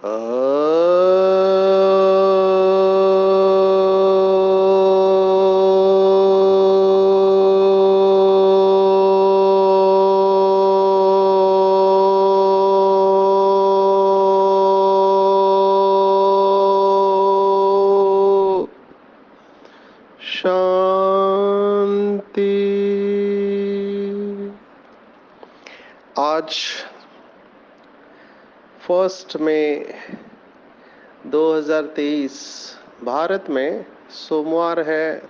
शांति। आज 1 मई 2023 भारत में सोमवार है।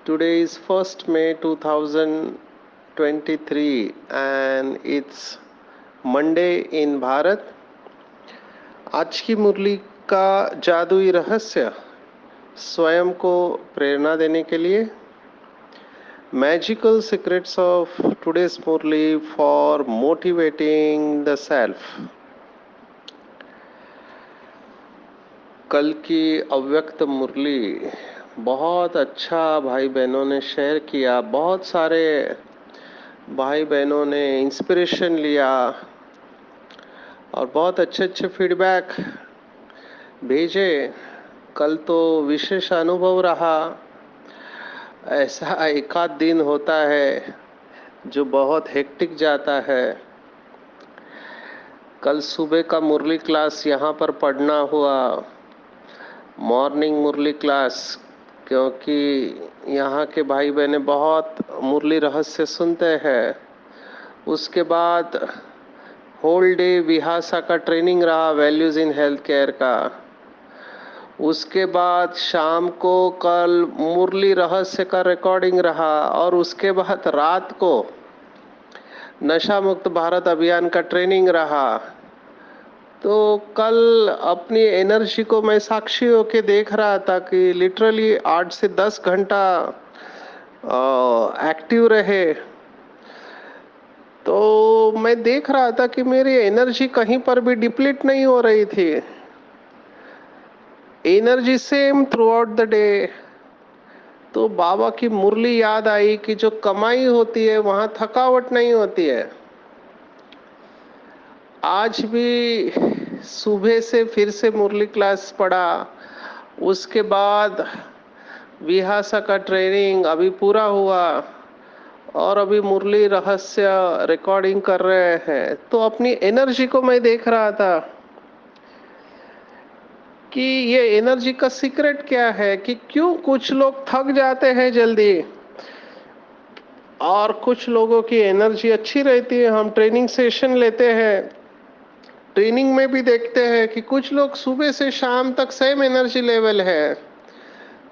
Today is 1 May 2023 and it's Monday in Bharat. आज की मुरली का जादुई रहस्य स्वयं को प्रेरणा देने के लिए magical secrets of today's Murli for motivating the self. कल की अव्यक्त मुरली बहुत अच्छा भाई बहनों ने शेयर किया। बहुत सारे भाई बहनों ने इंस्पिरेशन लिया और बहुत अच्छे अच्छे फीडबैक भेजे। कल तो विशेष अनुभव रहा। ऐसा एक आध दिन होता है जो बहुत हेक्टिक जाता है। कल सुबह का मुरली क्लास यहाँ पर पढ़ना हुआ, मॉर्निंग मुरली क्लास, क्योंकि यहाँ के भाई बहने बहुत मुरली रहस्य सुनते हैं। उसके बाद होल डे विहासा का ट्रेनिंग रहा, वैल्यूज इन हेल्थ केयर का। उसके बाद शाम को कल मुरली रहस्य का रिकॉर्डिंग रहा और उसके बाद रात को नशा मुक्त भारत अभियान का ट्रेनिंग रहा। तो कल अपनी एनर्जी को मैं साक्षी होके देख रहा था कि लिटरली 8 से 10 घंटा एक्टिव रहे। तो मैं देख रहा था कि मेरी एनर्जी कहीं पर भी डिप्लीट नहीं हो रही थी। Energy same through out the day. तो बाबा की मुरली याद आई कि जो कमाई होती है वहां थकावट नहीं होती है। आज भी सुबह से फिर से मुरली क्लास पढ़ा। उसके बाद विहासा का ट्रेनिंग अभी पूरा हुआ और अभी मुरली रहस्य रिकॉर्डिंग कर रहे हैं। तो अपनी एनर्जी को मैं देख रहा था कि ये एनर्जी का सीक्रेट क्या है, कि क्यों कुछ लोग थक जाते हैं जल्दी और कुछ लोगों की एनर्जी अच्छी रहती है। हम ट्रेनिंग सेशन लेते हैं, ट्रेनिंग में भी देखते हैं कि कुछ लोग सुबह से शाम तक सेम एनर्जी लेवल है।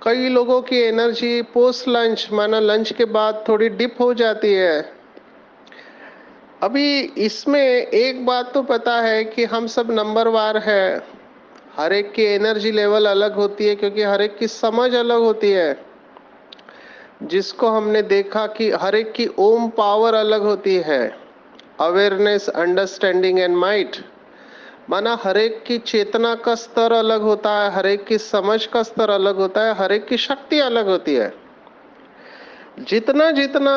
कई लोगों की एनर्जी पोस्ट लंच, माना लंच के बाद थोड़ी डिप हो जाती है। अभी इसमें एक बात तो पता है कि हम सब नंबरवार है। हर एक की एनर्जी लेवल अलग होती है क्योंकि हर एक की समझ अलग होती है। जिसको हमने देखा कि हर एक की ओम पावर अलग होती है, अवेयरनेस, अंडरस्टैंडिंग एंड माइट। माना हर एक की चेतना का स्तर अलग होता है, हर एक की समझ का स्तर अलग होता है, हर एक की शक्ति अलग होती है। जितना जितना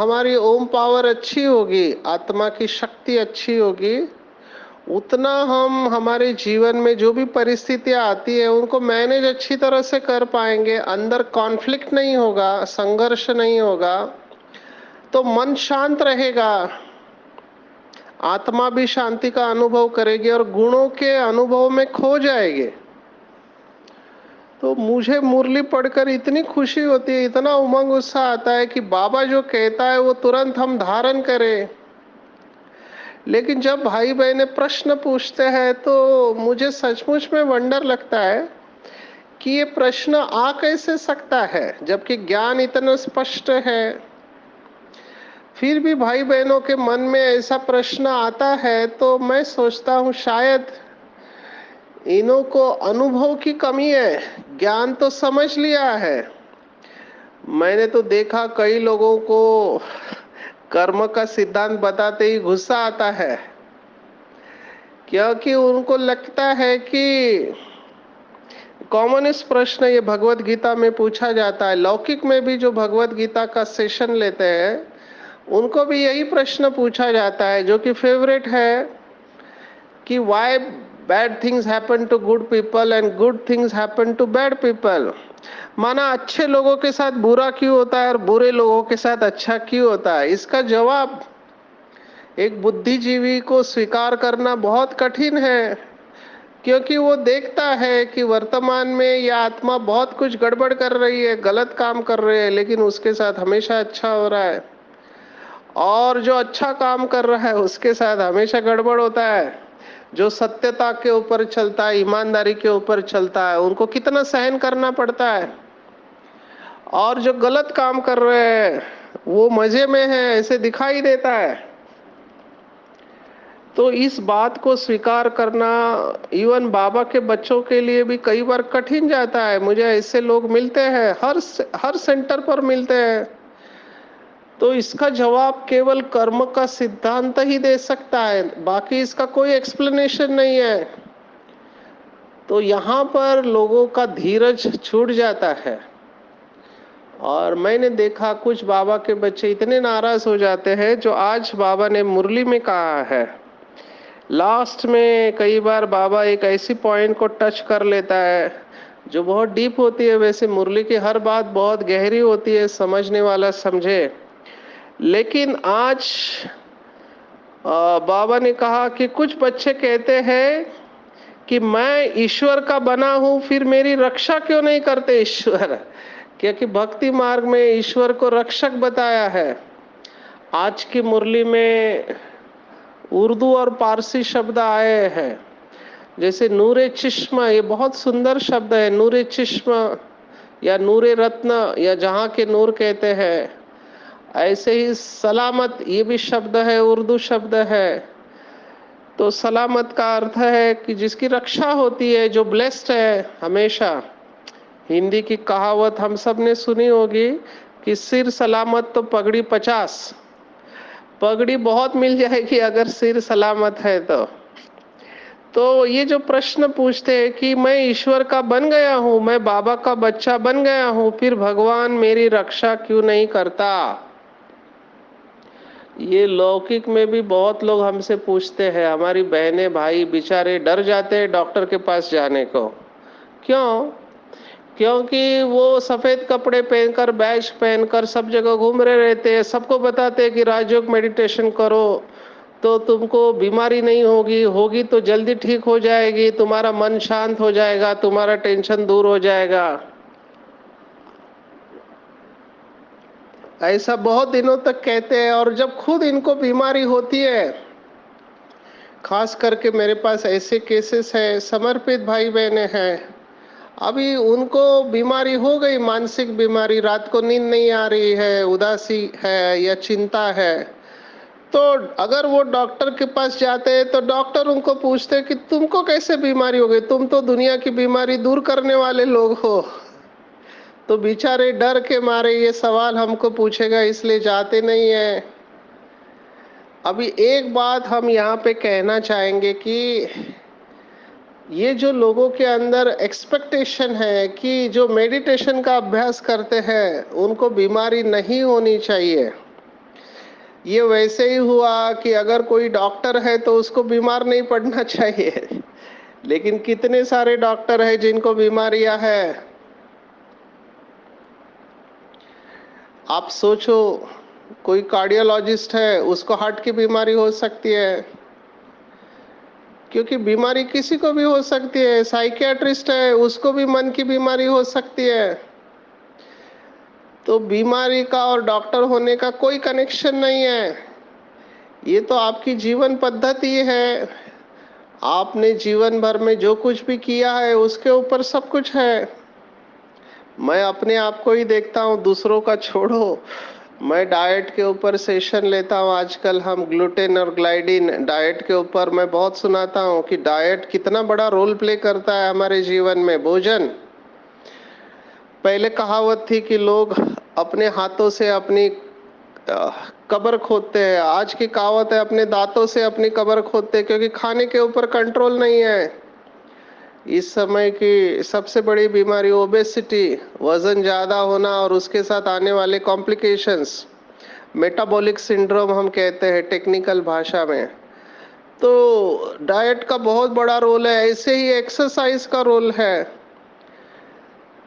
हमारी ओम पावर अच्छी होगी, आत्मा की शक्ति अच्छी होगी, उतना हम हमारे जीवन में जो भी परिस्थितियां आती है उनको मैनेज अच्छी तरह से कर पाएंगे। अंदर कॉन्फ्लिक्ट नहीं होगा, संघर्ष नहीं होगा, तो मन शांत रहेगा, आत्मा भी शांति का अनुभव करेगी और गुणों के अनुभव में खो जाएगी। तो मुझे मुरली पढ़कर इतनी खुशी होती है, इतना उमंग उत्साह आता है कि बाबा जो कहता है वो तुरंत हम धारण करें। लेकिन जब भाई बहने प्रश्न पूछते हैं तो मुझे सचमुच में वंडर लगता है कि ये प्रश्न आ कैसे सकता है जबकि ज्ञान इतना स्पष्ट है। फिर भी भाई बहनों के मन में ऐसा प्रश्न आता है तो मैं सोचता हूँ शायद इन्हों को अनुभव की कमी है। ज्ञान तो समझ लिया है। मैंने तो देखा कई लोगों को कर्म का सिद्धांत बताते ही गुस्सा आता है, क्योंकि उनको लगता है कि कॉमनिस्ट प्रश्न ये भगवत गीता में पूछा जाता है। लौकिक में भी जो भगवत गीता का सेशन लेते हैं उनको भी यही प्रश्न पूछा जाता है, जो कि फेवरेट है कि why bad things happen to good people and good things happen to bad people. माना अच्छे लोगों के साथ बुरा क्यों होता है और बुरे लोगों के साथ अच्छा क्यों होता है? इसका जवाब एक बुद्धिजीवी को स्वीकार करना बहुत कठिन है, क्योंकि वो देखता है कि वर्तमान में यह आत्मा बहुत कुछ गड़बड़ कर रही है, गलत काम कर रही है, लेकिन उसके साथ हमेशा अच्छा हो रहा है। और जो अच्छा काम कर रहा है उसके साथ हमेशा गड़बड़ होता है। जो सत्यता के ऊपर चलता है, ईमानदारी के ऊपर चलता है, उनको कितना सहन करना पड़ता है। और जो गलत काम कर रहे हैं वो मजे में है ऐसे दिखाई देता है। तो इस बात को स्वीकार करना इवन बाबा के बच्चों के लिए भी कई बार कठिन जाता है। मुझे ऐसे लोग मिलते हैं, हर सेंटर पर मिलते हैं। तो इसका जवाब केवल कर्म का सिद्धांत ही दे सकता है, बाकी इसका कोई एक्सप्लेनेशन नहीं है। तो यहाँ पर लोगों का धीरज छूट जाता है। और मैंने देखा कुछ बाबा के बच्चे इतने नाराज हो जाते हैं, जो आज बाबा ने मुरली में कहा है। लास्ट में कई बार बाबा एक ऐसी पॉइंट को टच कर लेता है जो बहुत डीप होती है। वैसे मुरली की हर बात बहुत गहरी होती है, समझने वाला समझे। लेकिन आज बाबा ने कहा कि कुछ बच्चे कहते हैं कि मैं ईश्वर का बना हूं, फिर मेरी रक्षा क्यों नहीं करते ईश्वर? क्योंकि भक्ति मार्ग में ईश्वर को रक्षक बताया है। आज की मुरली में उर्दू और पारसी शब्द आए हैं, जैसे नूरे चिश्म, ये बहुत सुंदर शब्द है। नूरे चिश्म या नूरे रत्न या जहाँ के नूर कहते हैं। ऐसे ही सलामत, ये भी शब्द है, उर्दू शब्द है। तो सलामत का अर्थ है कि जिसकी रक्षा होती है, जो ब्लेस्ड है हमेशा। हिंदी की कहावत हम सब ने सुनी होगी कि सिर सलामत तो पगड़ी 50। पगड़ी बहुत मिल जाएगी अगर सिर सलामत है तो ये जो प्रश्न पूछते हैं कि मैं ईश्वर का बन गया हूं, मैं बाबा का बच्चा बन गया हूं, फिर भगवान मेरी रक्षा क्यों नहीं करता? ये लौकिक में भी बहुत लोग हमसे पूछते हैं। हमारी बहनें भाई बेचारे डर जाते हैं डॉक्टर के पास जाने को। क्यों? क्योंकि वो सफेद कपड़े पहनकर, बैज पहनकर सब जगह घूम रहे रहते हैं। सबको बताते हैं कि राजयोग मेडिटेशन करो तो तुमको बीमारी नहीं होगी, होगी तो जल्दी ठीक हो जाएगी, तुम्हारा मन शांत हो जाएगा, तुम्हारा टेंशन दूर हो जाएगा। ऐसा बहुत दिनों तक कहते हैं, और जब खुद इनको बीमारी होती है, खास करके मेरे पास ऐसे केसेस है, समर्पित भाई बहने हैं, अभी उनको बीमारी हो गई, मानसिक बीमारी, रात को नींद नहीं आ रही है, उदासी है या चिंता है, तो अगर वो डॉक्टर के पास जाते हैं तो डॉक्टर उनको पूछते हैं कि तुमको कैसे बीमारी हो गई, तुम तो दुनिया की बीमारी दूर करने वाले लोग हो। तो बेचारे डर के मारे ये सवाल हमको पूछेगा, इसलिए जाते नहीं है। अभी एक बात हम यहाँ पे कहना चाहेंगे कि ये जो लोगों के अंदर एक्सपेक्टेशन है कि जो मेडिटेशन का अभ्यास करते हैं उनको बीमारी नहीं होनी चाहिए। ये वैसे ही हुआ कि अगर कोई डॉक्टर है तो उसको बीमार नहीं पड़ना चाहिए। लेकिन कितने सारे डॉक्टर हैं जिनको बीमारियां हैं। आप सोचो, कोई कार्डियोलॉजिस्ट है, उसको हार्ट की बीमारी हो सकती है, क्योंकि बीमारी किसी को भी हो सकती है। साइकियाट्रिस्ट है, उसको भी मन की बीमारी हो सकती है। तो बीमारी का और डॉक्टर होने का कोई कनेक्शन नहीं है। ये तो आपकी जीवन पद्धति है। आपने जीवन भर में जो कुछ भी किया है उसके ऊपर सब कुछ है। मैं अपने आप को ही देखता हूँ, दूसरों का छोड़ो। मैं डाइट के ऊपर सेशन लेता हूँ आजकल। हम ग्लूटेन और ग्लाइडिन डाइट के ऊपर मैं बहुत सुनाता हूँ कि डाइट कितना बड़ा रोल प्ले करता है हमारे जीवन में। भोजन, पहले कहावत थी कि लोग अपने हाथों से अपनी कब्र खोदते हैं, आज की कहावत है अपने दांतों से अपनी कब्र खोदते हैं, क्योंकि खाने के ऊपर कंट्रोल नहीं है। इस समय की सबसे बड़ी बीमारी ओबेसिटी, वजन ज्यादा होना और उसके साथ आने वाले कॉम्प्लिकेशंस, मेटाबॉलिक सिंड्रोम हम कहते हैं टेक्निकल भाषा में। तो डाइट का बहुत बड़ा रोल है, ऐसे ही एक्सरसाइज का रोल है।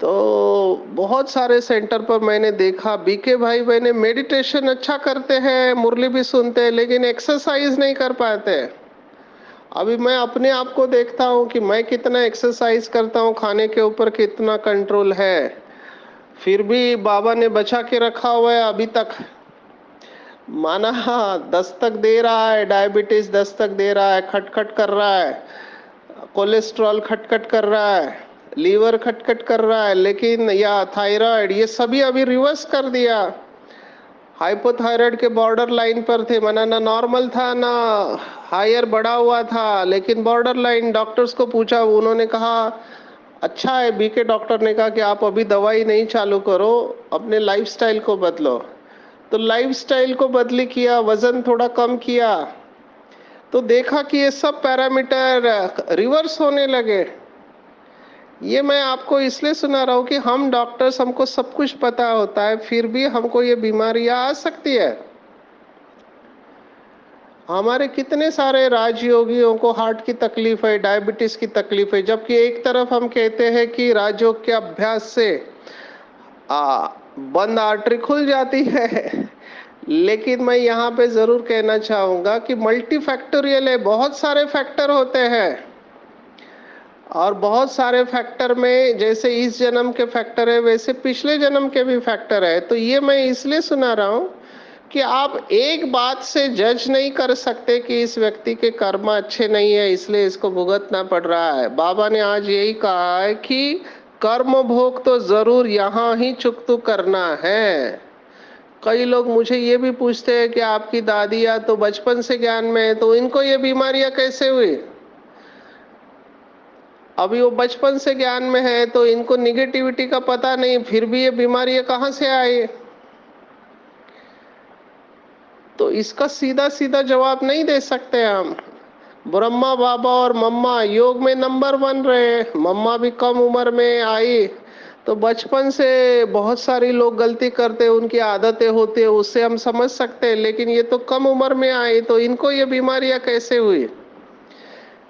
तो बहुत सारे सेंटर पर मैंने देखा बीके भाई मैंने मेडिटेशन अच्छा करते हैं, मुरली भी सुनते हैं, लेकिन एक्सरसाइज नहीं कर पाते। अभी मैं अपने आप को देखता हूँ कि मैं कितना एक्सरसाइज करता हूँ, खाने के ऊपर कितना कंट्रोल है, फिर भी बाबा ने बचा के रखा हुआ है अभी तक। माना दस्तक दे रहा है, डायबिटीज दस्तक दे रहा है, खटखट कर रहा है, कोलेस्ट्रॉल खटखट कर रहा है, लीवर खटखट कर रहा है, लेकिन या थायराइड, ये सभी अभी रिवर्स कर दिया। हाइपोथायराइड के बॉर्डर लाइन पर थे, माना ना नॉर्मल था ना हायर बढ़ा हुआ था, लेकिन बॉर्डर लाइन। डॉक्टर्स को पूछा, उन्होंने कहा अच्छा है, बीके डॉक्टर ने कहा कि आप अभी दवाई नहीं चालू करो, अपने लाइफस्टाइल को बदलो। तो लाइफस्टाइल को बदली किया, वजन थोड़ा कम किया, तो देखा कि ये सब पैरामीटर रिवर्स होने लगे। ये मैं आपको इसलिए सुना रहा हूँ कि हम डॉक्टर्स, हमको सब कुछ पता होता है, फिर भी हमको ये बीमारियां आ सकती है। हमारे कितने सारे राजयोगियों को हार्ट की तकलीफ है, डायबिटीज की तकलीफ है, जबकि एक तरफ हम कहते हैं कि राजयोग के अभ्यास से बंद आर्टरी खुल जाती है। लेकिन मैं यहाँ पे जरूर कहना चाहूंगा कि मल्टीफैक्टोरियल है, बहुत सारे फैक्टर होते हैं, और बहुत सारे फैक्टर में जैसे इस जन्म के फैक्टर है, वैसे पिछले जन्म के भी फैक्टर है। तो ये मैं इसलिए सुना रहा हूँ कि आप एक बात से जज नहीं कर सकते कि इस व्यक्ति के कर्म अच्छे नहीं है इसलिए इसको भुगतना पड़ रहा है। बाबा ने आज यही कहा है कि कर्म भोग तो जरूर यहाँ ही चुकतू करना है। कई लोग मुझे ये भी पूछते हैं कि आपकी दादियाँ तो बचपन से ज्ञान में है, तो इनको ये बीमारियां कैसे हुई? अभी वो बचपन से ज्ञान में है तो इनको निगेटिविटी का पता नहीं, फिर भी ये बीमारियां कहाँ से आई? तो इसका सीधा सीधा जवाब नहीं दे सकते हम। ब्रह्मा बाबा और मम्मा योग में नंबर 1 रहे, मम्मा भी कम उम्र में आई, तो बचपन से बहुत सारी लोग गलती करते, उनकी आदतें होती है, उससे हम समझ सकते हैं, लेकिन ये तो कम उम्र में आई, तो इनको ये बीमारियां कैसे हुई?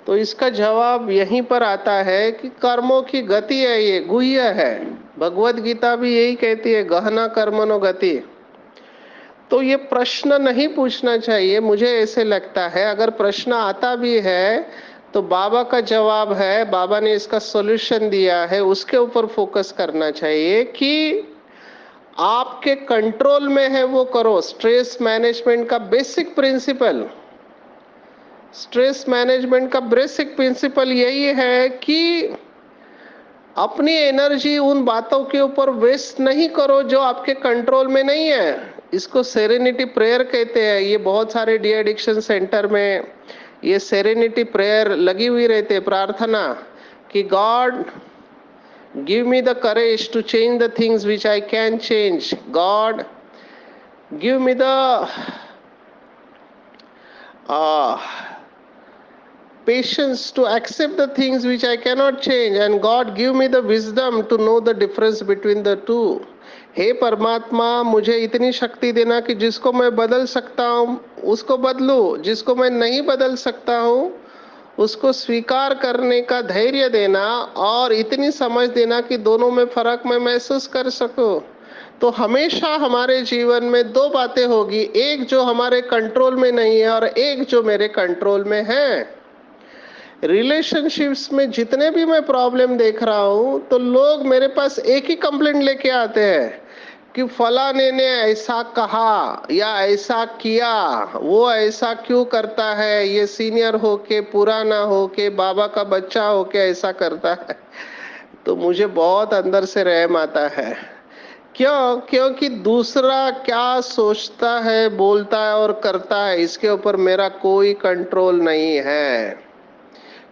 तो इसका जवाब यहीं पर आता है कि कर्मों की गति है, ये गुह्य है। भगवत गीता भी यही कहती है, गहना कर्मणो गति। तो ये प्रश्न नहीं पूछना चाहिए, मुझे ऐसे लगता है। अगर प्रश्न आता भी है तो बाबा का जवाब है, बाबा ने इसका सॉल्यूशन दिया है, उसके ऊपर फोकस करना चाहिए कि आपके कंट्रोल में है वो करो। स्ट्रेस मैनेजमेंट का बेसिक प्रिंसिपल, स्ट्रेस मैनेजमेंट का बेसिक प्रिंसिपल यही है कि अपनी एनर्जी उन बातों के ऊपर वेस्ट नहीं करो जो आपके कंट्रोल में नहीं है। इसको सेरेनिटी प्रेयर कहते हैं। ये बहुत सारे डी एडिक्शन सेंटर में ये सेरेनिटी प्रेयर लगी हुई रहती है, प्रार्थना कि God give me the courage to change the things which I can change, God give me the patience to accept the things which I cannot change, and God give me the wisdom to know the difference between the two. हे परमात्मा, मुझे इतनी शक्ति देना कि जिसको मैं बदल सकता हूँ उसको बदलूं, जिसको मैं नहीं बदल सकता हूँ उसको स्वीकार करने का धैर्य देना, और इतनी समझ देना कि दोनों में फर्क मैं महसूस कर सकूं। तो हमेशा हमारे जीवन में दो बातें होगी, एक जो हमारे कंट्रोल में नहीं है और एक जो मेरे कंट्रोल में है। रिलेशनशिप्स में जितने भी मैं प्रॉब्लम देख रहा हूं, तो लोग मेरे पास एक ही कंप्लेंट लेके आते हैं कि फलाने ने ऐसा कहा या ऐसा किया, वो ऐसा क्यों करता है, ये सीनियर होके पुराना होके बाबा का बच्चा होके ऐसा करता है। तो मुझे बहुत अंदर से रहम आता है। क्यों? क्योंकि दूसरा क्या सोचता है, बोलता है और करता है, इसके ऊपर मेरा कोई कंट्रोल नहीं है,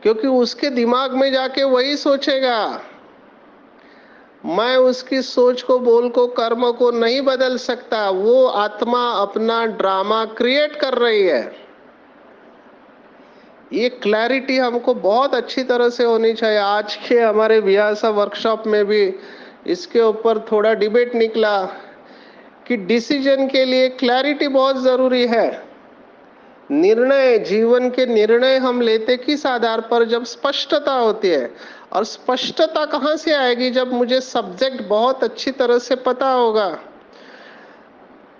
क्योंकि उसके दिमाग में जाके वही सोचेगा। मैं उसकी सोच को, बोल को, कर्म को नहीं बदल सकता। वो आत्मा अपना ड्रामा क्रिएट कर रही है। ये क्लैरिटी हमको बहुत अच्छी तरह से होनी चाहिए। आज के हमारे व्यासा वर्कशॉप में भी इसके ऊपर थोड़ा डिबेट निकला कि डिसीजन के लिए क्लैरिटी बहुत जरूरी है। निर्णय, जीवन के निर्णय हम लेते किस आधार पर? जब स्पष्टता होती है। और स्पष्टता कहाँ से आएगी? जब मुझे सब्जेक्ट बहुत अच्छी तरह से पता होगा।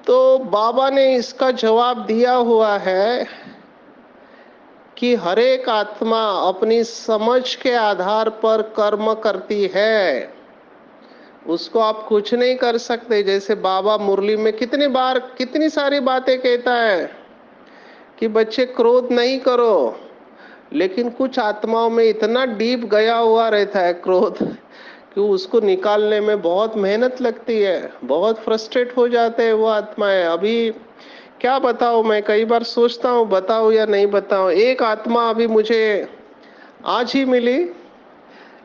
तो बाबा ने इसका जवाब दिया हुआ है कि हर एक आत्मा अपनी समझ के आधार पर कर्म करती है, उसको आप कुछ नहीं कर सकते। जैसे बाबा मुरली में कितनी बार कितनी सारी बातें कहता है कि बच्चे क्रोध नहीं करो, लेकिन कुछ आत्माओं में इतना डीप गया हुआ रहता है क्रोध कि उसको निकालने में बहुत मेहनत लगती है, बहुत फ्रस्ट्रेट हो जाते हैं वो आत्माएं। अभी क्या बताऊं, मैं कई बार सोचता हूं बताऊं या नहीं बताऊं। एक आत्मा अभी मुझे आज ही मिली,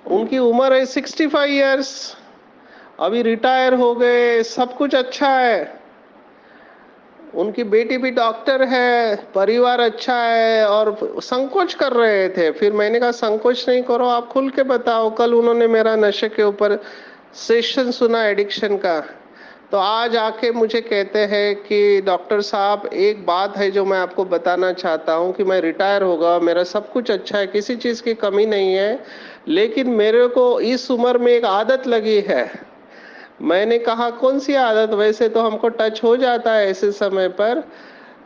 उनकी उम्र है 65 ईयर्स, अभी रिटायर हो गए, सब कुछ अच्छा है, उनकी बेटी भी डॉक्टर है, परिवार अच्छा है, और संकोच कर रहे थे। फिर मैंने कहा संकोच नहीं करो, आप खुल के बताओ। कल उन्होंने मेरा नशे के ऊपर सेशन सुना, एडिक्शन का। तो आज आके मुझे कहते हैं कि डॉक्टर साहब एक बात है जो मैं आपको बताना चाहता हूँ कि मैं रिटायर होगा, मेरा सब कुछ अच्छा है, किसी चीज की कमी नहीं है, लेकिन मेरे को इस उम्र में एक आदत लगी है। मैंने कहा कौन सी आदत? वैसे तो हमको टच हो जाता है ऐसे समय पर,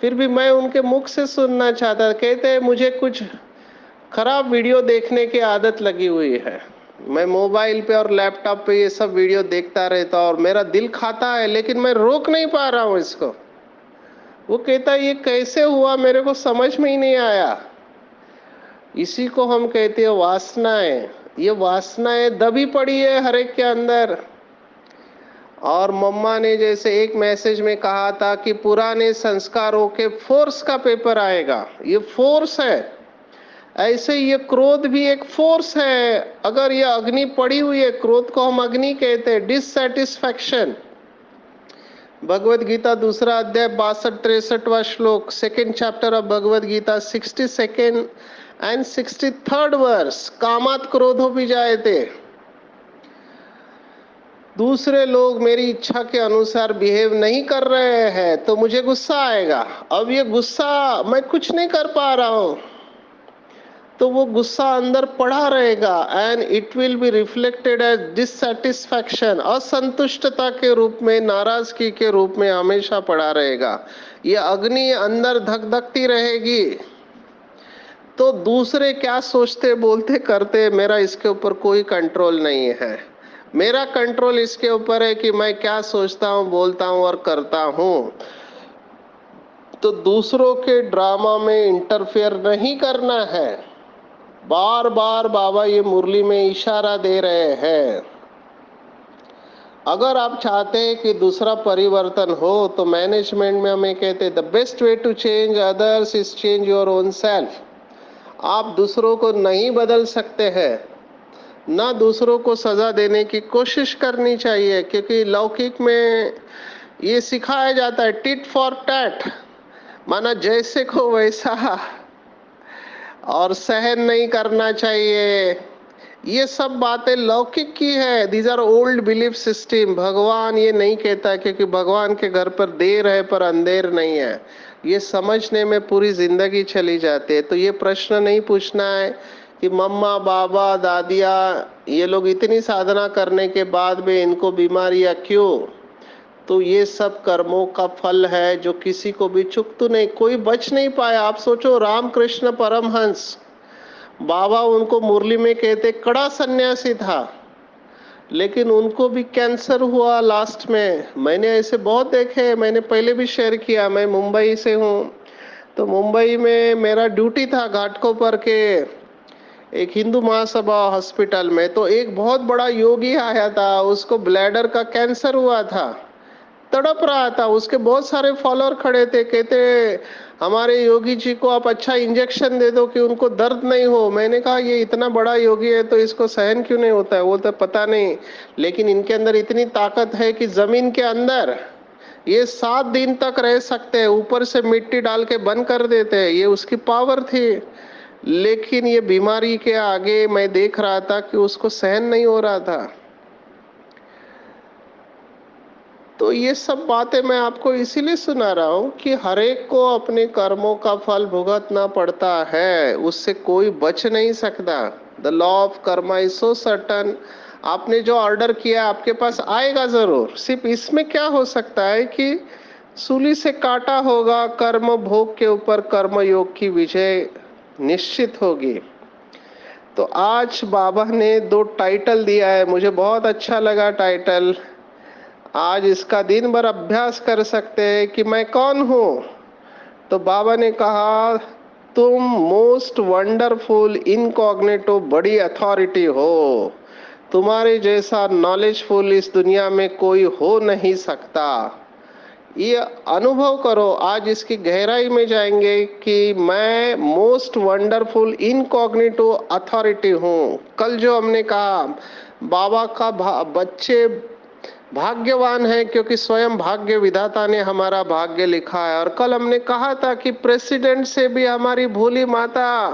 फिर भी मैं उनके मुख से सुनना चाहता। कहते हैं मुझे कुछ खराब वीडियो देखने की आदत लगी हुई है, मैं मोबाइल पे और लैपटॉप पे ये सब वीडियो देखता रहता और मेरा दिल खाता है, लेकिन मैं रोक नहीं पा रहा हूँ इसको। वो कहता है ये कैसे हुआ, मेरे को समझ में ही नहीं आया। इसी को हम कहते हैं वासनाएं। ये वासनाएं दबी पड़ी है हर एक के अंदर। और मम्मा ने जैसे एक मैसेज में कहा था कि पुराने संस्कारों के फोर्स का पेपर आएगा, ये फोर्स है। ऐसे ये क्रोध भी एक फोर्स है। अगर ये अग्नि पड़ी हुई है, क्रोध को हम अग्नि कहते हैं, डिससेटिस्फैक्शन। भगवत गीता दूसरा अध्याय 62-63वां श्लोक, second chapter of Bhagavad Gita, 62nd and 63rd verse, कामात क्रोधो भी जायते। दूसरे लोग मेरी इच्छा के अनुसार बिहेव नहीं कर रहे हैं तो मुझे गुस्सा आएगा। अब ये गुस्सा मैं कुछ नहीं कर पा रहा हूं, तो वो गुस्सा अंदर पड़ा रहेगा and it will be reflected as dissatisfaction, असंतुष्टता के रूप में, नाराजगी के रूप में हमेशा पड़ा रहेगा। ये अग्नि अंदर धकधकती रहेगी। तो दूसरे क्या सोचते, बोलते, करते, मेरा इसके ऊपर कोई कंट्रोल नहीं है। मेरा कंट्रोल इसके ऊपर है कि मैं क्या सोचता हूं, बोलता हूं और करता हूं। तो दूसरों के ड्रामा में इंटरफेयर नहीं करना है। बार बार बाबा ये मुरली में इशारा दे रहे हैं। अगर आप चाहते हैं कि दूसरा परिवर्तन हो तो मैनेजमेंट में हमें कहते हैं the best way to change others is change your own self. आप दूसरों को नहीं बदल सकते हैं, ना दूसरों को सजा देने की कोशिश करनी चाहिए, क्योंकि लौकिक में ये सिखाया जाता है टिट फॉर टैट, माना जैसे को वैसा, और सहन नहीं करना चाहिए। ये सब बातें लौकिक की है, these are old belief system. भगवान ये नहीं कहता, क्योंकि भगवान के घर पर देर है पर अंधेर नहीं है। ये समझने में पूरी जिंदगी चली जाती है। तो ये प्रश्न नहीं पूछना है कि मम्मा, बाबा, दादिया ये लोग इतनी साधना करने के बाद भी इनको बीमारियां क्यों? तो ये सब कर्मों का फल है जो किसी को भी चुकतू नहीं, कोई बच नहीं पाया। आप सोचो रामकृष्ण परमहंस, बाबा उनको मुरली में कहते कड़ा सन्यासी था, लेकिन उनको भी कैंसर हुआ लास्ट में। मैंने ऐसे बहुत देखे, मैंने पहले भी शेयर किया। मैं मुंबई से हूँ, तो मुंबई में मेरा ड्यूटी था घाटकोपर के एक हिंदू महासभा हॉस्पिटल में। तो एक बहुत बड़ा योगी आया था, उसको ब्लैडर का कैंसर हुआ था, तड़प रहा था। उसके बहुत सारे फॉलोअर खड़े थे, कहते हमारे योगी जी को आप अच्छा इंजेक्शन दे दो कि उनको दर्द नहीं हो। मैंने कहा ये इतना बड़ा योगी है तो इसको सहन क्यों नहीं होता है? बोलते पता नहीं, लेकिन इनके अंदर इतनी ताकत है कि जमीन के अंदर ये 7 दिन तक रह सकते हैं, ऊपर से मिट्टी डाल के बंद कर देते हैं। ये उसकी पावर थी। लेकिन ये बीमारी के आगे मैं देख रहा था कि उसको सहन नहीं हो रहा था। तो ये सब बातें मैं आपको इसीलिए सुना रहा हूँ कि हर एक को अपने कर्मों का फल भुगतना पड़ता है, उससे कोई बच नहीं सकता। The law of Karma is so certain. आपने जो ऑर्डर किया आपके पास आएगा जरूर। सिर्फ इसमें क्या हो सकता है कि सूली से काटा होगा, कर्म भोग के ऊपर कर्म योग की विजय निश्चित होगी। तो आज बाबा ने 2 टाइटल दिया है, मुझे बहुत अच्छा लगा टाइटल। आज इसका दिन भर अभ्यास कर सकते हैं कि मैं कौन हूँ। तो बाबा ने कहा तुम मोस्ट वंडरफुल इनकॉग्निटो बड़ी अथॉरिटी हो। तुम्हारे जैसा नॉलेजफुल इस दुनिया में कोई हो नहीं सकता। ये अनुभव करो। आज इसकी गहराई में जाएंगे कि मैं मोस्ट वंडरफुल इनकॉग्निटो अथॉरिटी हूँ। कल जो हमने कहा बाबा का बच्चे भाग्यवान है क्योंकि स्वयं भाग्य विधाता ने हमारा भाग्य लिखा है। और कल हमने कहा था कि प्रेसिडेंट से भी हमारी भोली माता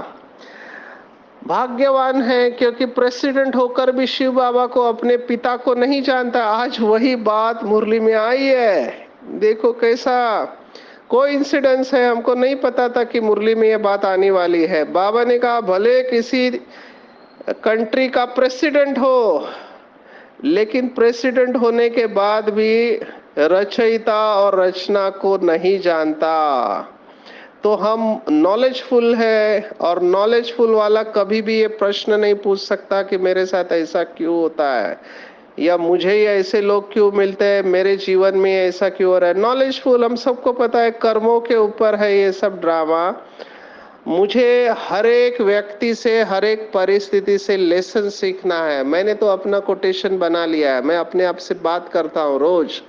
भाग्यवान है क्योंकि प्रेसिडेंट होकर भी शिव बाबा को अपने पिता को नहीं जानता। आज वही बात मुरली में आई है। देखो कैसा कोइंसिडेंस है, हमको नहीं पता था कि मुरली में ये बात आने वाली है। बाबा ने कहा भले किसी कंट्री का प्रेसिडेंट हो, लेकिन प्रेसिडेंट होने के बाद भी रचयिता और रचना को नहीं जानता। तो हम नॉलेजफुल है, और नॉलेजफुल वाला कभी भी ये प्रश्न नहीं पूछ सकता कि मेरे साथ ऐसा क्यों होता है, या मुझे ये ऐसे लोग क्यों मिलते हैं, मेरे जीवन में ऐसा क्यों हो रहा है। नॉलेजफुल हम सबको पता है, कर्मों के ऊपर है ये सब ड्रामा। मुझे हर एक व्यक्ति से, हर एक परिस्थिति से लेसन सीखना है। मैंने तो अपना कोटेशन बना लिया है, मैं अपने आप से बात करता हूँ रोज।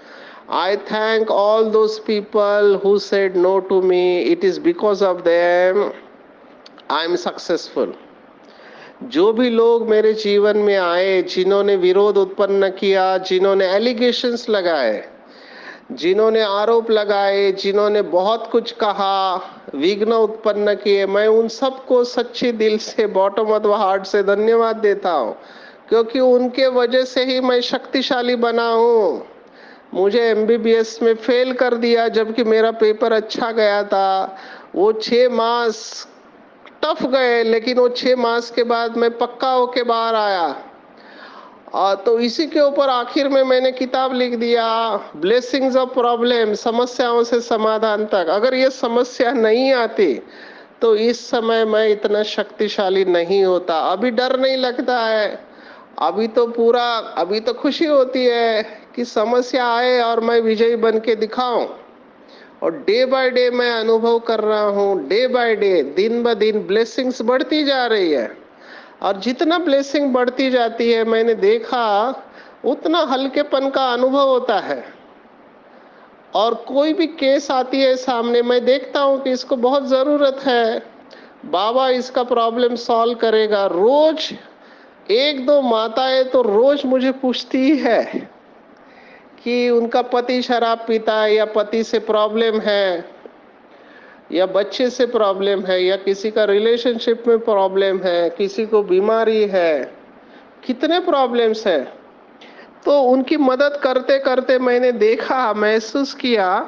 I thank all those people who said no to me. It is because of them I am successful. जो भी लोग मेरे जीवन में आए, जिन्होंने विरोध उत्पन्न किया, जिन्होंने एलिगेशंस लगाए, जिन्होंने आरोप लगाए, जिन्होंने बहुत कुछ कहा, विघ्न उत्पन्न किए, मैं उन सबको सच्चे दिल से, बॉटम ऑफ द हार्ट से धन्यवाद देता हूँ, क्योंकि उनके वजह से ही मैं शक्तिशाली बना हूँ। मुझे एमबीबीएस में फेल कर दिया जबकि मेरा पेपर अच्छा गया था। वो 6 मास टफ गए, लेकिन वो 6 मास के बाद मैं पक्का होके बाहर आया। तो इसी के ऊपर आखिर में मैंने किताब लिख दिया, ब्लेसिंग्स ऑफ प्रॉब्लम, समस्याओं से समाधान तक। अगर ये समस्या नहीं आती तो इस समय मैं इतना शक्तिशाली नहीं होता। अभी डर नहीं लगता है, अभी तो खुशी होती है कि समस्या आए और मैं विजयी बन के दिखाऊं। और डे बाय डे मैं अनुभव कर रहा हूँ, डे बाय डे, दिन ब दिन ब्लेसिंग्स बढ़ती जा रही है। और जितना ब्लेसिंग बढ़ती जाती है, मैंने देखा उतना हल्केपन का अनुभव होता है। और कोई भी केस आती है सामने, मैं देखता हूँ कि इसको बहुत जरूरत है, बाबा इसका प्रॉब्लम सॉल्व करेगा। रोज 1-2 माताएं तो रोज मुझे पूछती है कि उनका पति शराब पीता है, या पति से प्रॉब्लम है, या बच्चे से प्रॉब्लम है, या किसी का रिलेशनशिप में प्रॉब्लम है, किसी को बीमारी है, कितने प्रॉब्लम्स है। तो उनकी मदद करते करते मैंने देखा, महसूस किया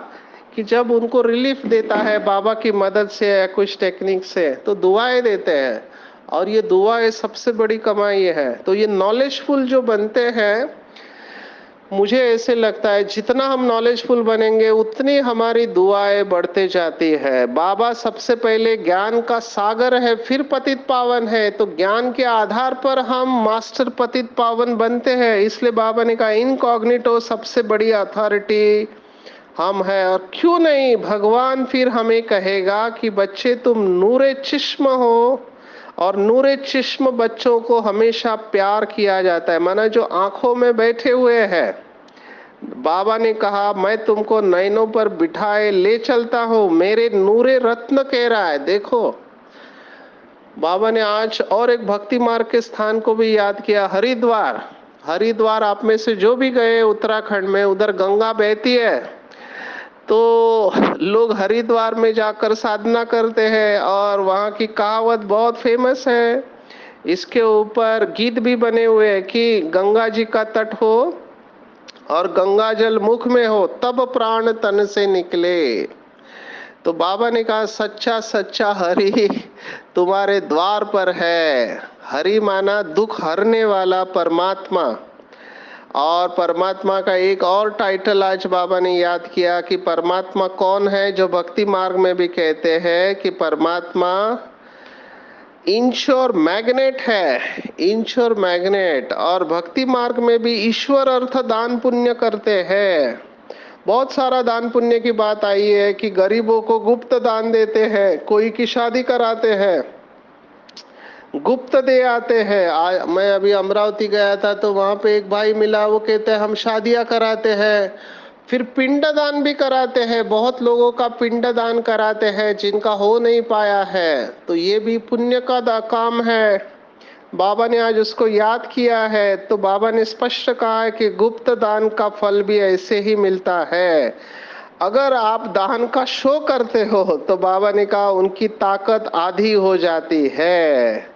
कि जब उनको रिलीफ देता है बाबा की मदद से या कुछ टेक्निक से, तो दुआएं देते हैं, और ये दुआएं सबसे बड़ी कमाई है। तो ये नॉलेजफुल जो बनते हैं, मुझे ऐसे लगता है जितना हम नॉलेजफुल बनेंगे उतनी हमारी दुआएं बढ़ते जाती है। बाबा सबसे पहले ज्ञान का सागर है, फिर पतित पावन है। तो ज्ञान के आधार पर हम मास्टर पतित पावन बनते हैं। इसलिए बाबा ने कहा इनकॉग्निटो सबसे बड़ी अथॉरिटी हम है। और क्यों नहीं, भगवान फिर हमें कहेगा कि बच्चे तुम नूरे चिश्म हो, और नूरे चिश्म बच्चों को हमेशा प्यार किया जाता है। माना जो आंखों में बैठे हुए हैं, बाबा ने कहा मैं तुमको नैनों पर बिठाए ले चलता हूँ, मेरे नूरे रत्न कह रहा है। देखो बाबा ने आज और एक भक्ति मार्ग के स्थान को भी याद किया, हरिद्वार। हरिद्वार आप में से जो भी गए उत्तराखंड में, उधर गंगा बहती है, तो लोग हरिद्वार में जाकर साधना करते हैं, और वहाँ की कहावत बहुत फेमस है। इसके ऊपर गीत भी बने हुए हैं कि गंगा जी का तट हो और गंगा जल मुख में हो तब प्राण तन से निकले। तो बाबा ने कहा सच्चा सच्चा हरि तुम्हारे द्वार पर है। हरि माना दुख हरने वाला परमात्मा। और परमात्मा का एक और टाइटल आज बाबा ने याद किया कि परमात्मा कौन है, जो भक्ति मार्ग में भी कहते हैं कि परमात्मा इंच और मैग्नेट है। इंच और मैग्नेट। और भक्ति मार्ग में भी ईश्वर अर्थ दान पुण्य करते हैं। बहुत सारा दान पुण्य की बात आई है कि गरीबों को गुप्त दान देते हैं, कोई की शादी कराते हैं, गुप्त दे आते हैं। मैं अभी अमरावती गया था तो वहां पे एक भाई मिला, वो कहते हैं हम शादियां कराते हैं, फिर पिंडदान भी कराते हैं, बहुत लोगों का पिंडदान कराते हैं जिनका हो नहीं पाया है। तो ये भी पुण्य का काम है। बाबा ने आज उसको याद किया है। तो बाबा ने स्पष्ट कहा है कि गुप्त दान का फल भी ऐसे ही मिलता है। अगर आप दान का शो करते हो तो बाबा ने कहा उनकी ताकत आधी हो जाती है।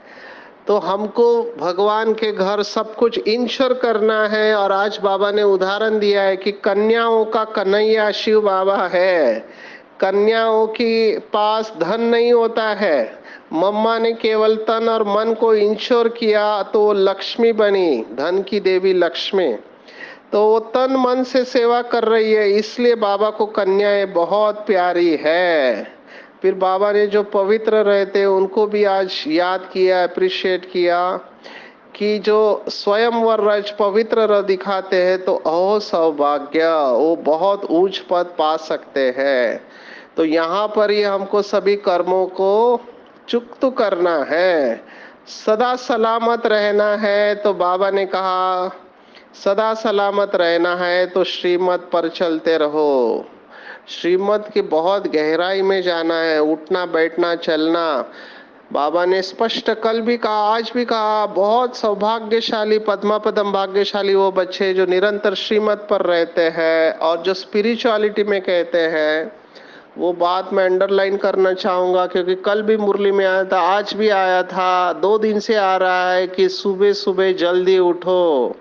तो हमको भगवान के घर सब कुछ इंश्योर करना है। और आज बाबा ने उदाहरण दिया है कि कन्याओं का कन्हैया शिव बाबा है। कन्याओं के पास धन नहीं होता है, मम्मा ने केवल तन और मन को इंश्योर किया तो वो लक्ष्मी बनी, धन की देवी लक्ष्मी। तो वो तन मन से सेवा कर रही है, इसलिए बाबा को कन्याएं बहुत प्यारी है। फिर बाबा ने जो पवित्र रहते उनको भी आज याद किया, अप्रिशिएट किया कि जो स्वयंवर रज पवित्र रह दिखाते हैं तो अहो सौभाग्य, वो बहुत ऊंच पद पा सकते हैं। तो यहाँ पर ही हमको सभी कर्मों को चुक्त करना है, सदा सलामत रहना है। तो बाबा ने कहा सदा सलामत रहना है तो श्रीमत पर चलते रहो। श्रीमत की बहुत गहराई में जाना है, उठना बैठना चलना। बाबा ने स्पष्ट कल भी कहा, आज भी कहा, बहुत सौभाग्यशाली पद्मा पदम भाग्यशाली वो बच्चे जो निरंतर श्रीमत पर रहते हैं और जो स्पिरिचुअलिटी में कहते हैं। वो बात मैं अंडरलाइन करना चाहूंगा क्योंकि कल भी मुरली में आया था, आज भी आया था, 2 दिन से आ रहा है कि सुबह सुबह जल्दी उठो।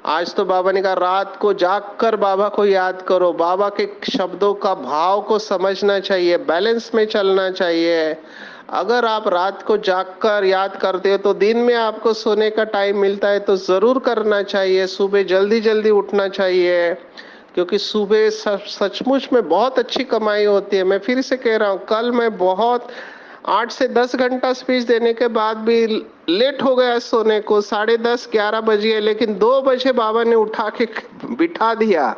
आज तो बाबा ने कहा रात को जागकर बाबा को याद करो, बाबा के शब्दों का भाव को समझना चाहिए, बैलेंस में चलना चाहिए। अगर आप रात को जागकर याद करते हो तो दिन में आपको सोने का टाइम मिलता है तो जरूर करना चाहिए। सुबह जल्दी जल्दी उठना चाहिए क्योंकि सुबह सचमुच में बहुत अच्छी कमाई होती है। मैं फिर से कह रहा हूँ, कल मैं बहुत 8 से 10 घंटा स्पीच देने के बाद भी लेट हो गया सोने को, 10:30 11 बजे, लेकिन 2 बजे बाबा ने उठा के बिठा दिया।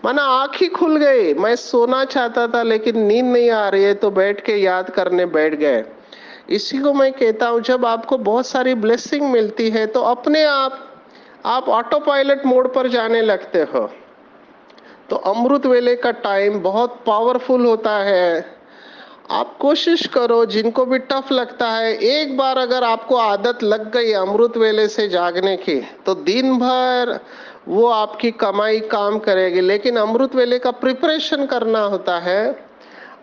माना आँख ही खुल गई। मैं सोना चाहता था लेकिन नींद नहीं आ रही है तो बैठ के याद करने बैठ गए। इसी को मैं कहता हूँ, जब आपको बहुत सारी ब्लेसिंग मिलती है तो अपने आप ऑटो पायलट मोड पर जाने लगते हो। तो अमृत वेले का टाइम बहुत पावरफुल होता है। आप कोशिश करो, जिनको भी टफ लगता है, एक बार अगर आपको आदत लग गई अमृत वेले से जागने की तो दिन भर वो आपकी कमाई काम करेगी। लेकिन अमृत वेले का प्रिपरेशन करना होता है।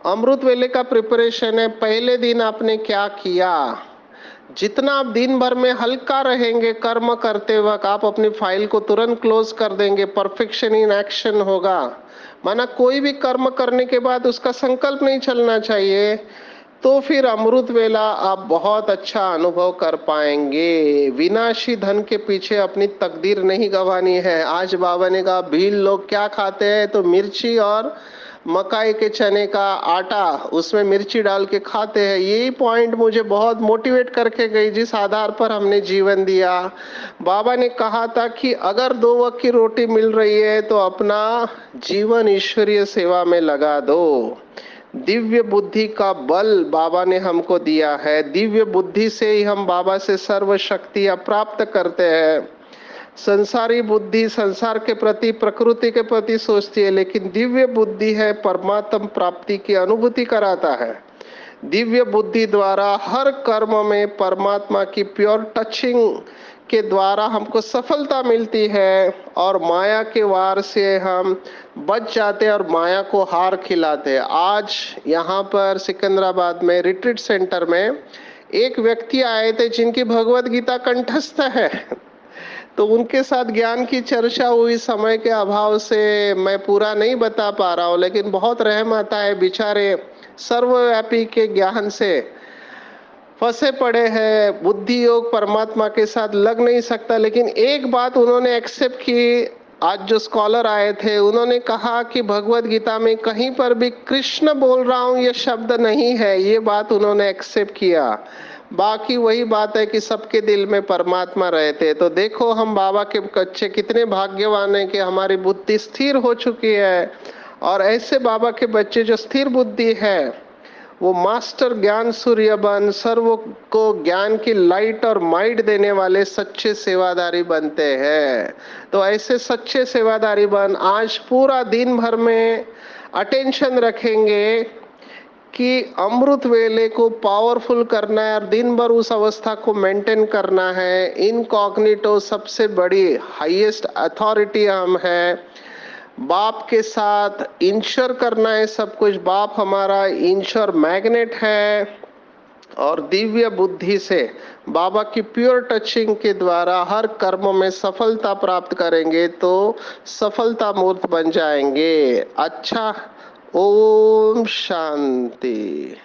अमृत वेले का प्रिपरेशन है, पहले दिन आपने क्या किया। जितना आप दिन भर में हल्का रहेंगे कर्म करते वक्त, आप अपनी फाइल को तुरंत क्लोज कर देंगे, परफेक्शन इन एक्शन होगा। माना कोई भी कर्म करने के बाद उसका संकल्प नहीं चलना चाहिए, तो फिर अमृत वेला आप बहुत अच्छा अनुभव कर पाएंगे। विनाशी धन के पीछे अपनी तकदीर नहीं गंवानी है। आज बाबा ने कहा भील लोग क्या खाते हैं, तो मिर्ची और मकाई के चने का आटा, उसमें मिर्ची डाल के खाते हैं। यही पॉइंट मुझे बहुत मोटिवेट करके गई, जिस आधार पर हमने जीवन दिया। बाबा ने कहा था कि अगर 2 वक्त की रोटी मिल रही है तो अपना जीवन ईश्वरीय सेवा में लगा दो। दिव्य बुद्धि का बल बाबा ने हमको दिया है। दिव्य बुद्धि से ही हम बाबा से सर्व शक्तियां प्राप्त करते हैं। संसारी बुद्धि संसार के प्रति, प्रकृति के प्रति सोचती है, लेकिन दिव्य बुद्धि है परमात्म प्राप्ति की अनुभूति कराता है। दिव्य बुद्धि द्वारा हर कर्म में परमात्मा की प्योर टचिंग के द्वारा हमको सफलता मिलती है और माया के वार से हम बच जाते हैं और माया को हार खिलाते हैं। आज यहाँ पर सिकंदराबाद में रिट्रीट सेंटर में एक व्यक्ति आए थे जिनकी भगवत गीता कंठस्थ है। तो उनके साथ ज्ञान की चर्चा हुई, समय के अभाव से मैं पूरा नहीं बता पा रहा हूँ, लेकिन बहुत रहम आता है, बेचारे सर्वव्यापी के ज्ञान से फंसे पड़े हैं, बुद्धि योग परमात्मा के साथ लग नहीं सकता। लेकिन एक बात उन्होंने एक्सेप्ट की, आज जो स्कॉलर आए थे उन्होंने कहा कि भगवत गीता में कहीं पर भी कृष्ण बोल रहा हूं ये शब्द नहीं है, ये बात उन्होंने एक्सेप्ट किया। बाकी वही बात है कि सबके दिल में परमात्मा रहते। तो देखो हम बाबा के बच्चे कितने भाग्यवान हैं कि हमारी बुद्धि स्थिर हो चुकी है, और ऐसे बाबा के बच्चे जो स्थिर बुद्धि है वो मास्टर ज्ञान सूर्य बन सर्व को ज्ञान की लाइट और माइट देने वाले सच्चे सेवादारी बनते हैं। तो ऐसे सच्चे सेवादारी बन आज पूरा दिन भर में अटेंशन रखेंगे कि अमृत वेले को पावरफुल करना है और दिन भर उस अवस्था को मेंटेन करना है। इनकॉग्निटो सबसे बड़ी हाईएस्ट अथॉरिटी हम है, बाप के साथ इंश्योर करना है सब कुछ। बाप हमारा इंश्योर मैग्नेट है, और दिव्य बुद्धि से बाबा की प्योर टचिंग के द्वारा हर कर्म में सफलता प्राप्त करेंगे तो सफलता मूर्त बन जाएंगे। अच्छा, ओम शांति।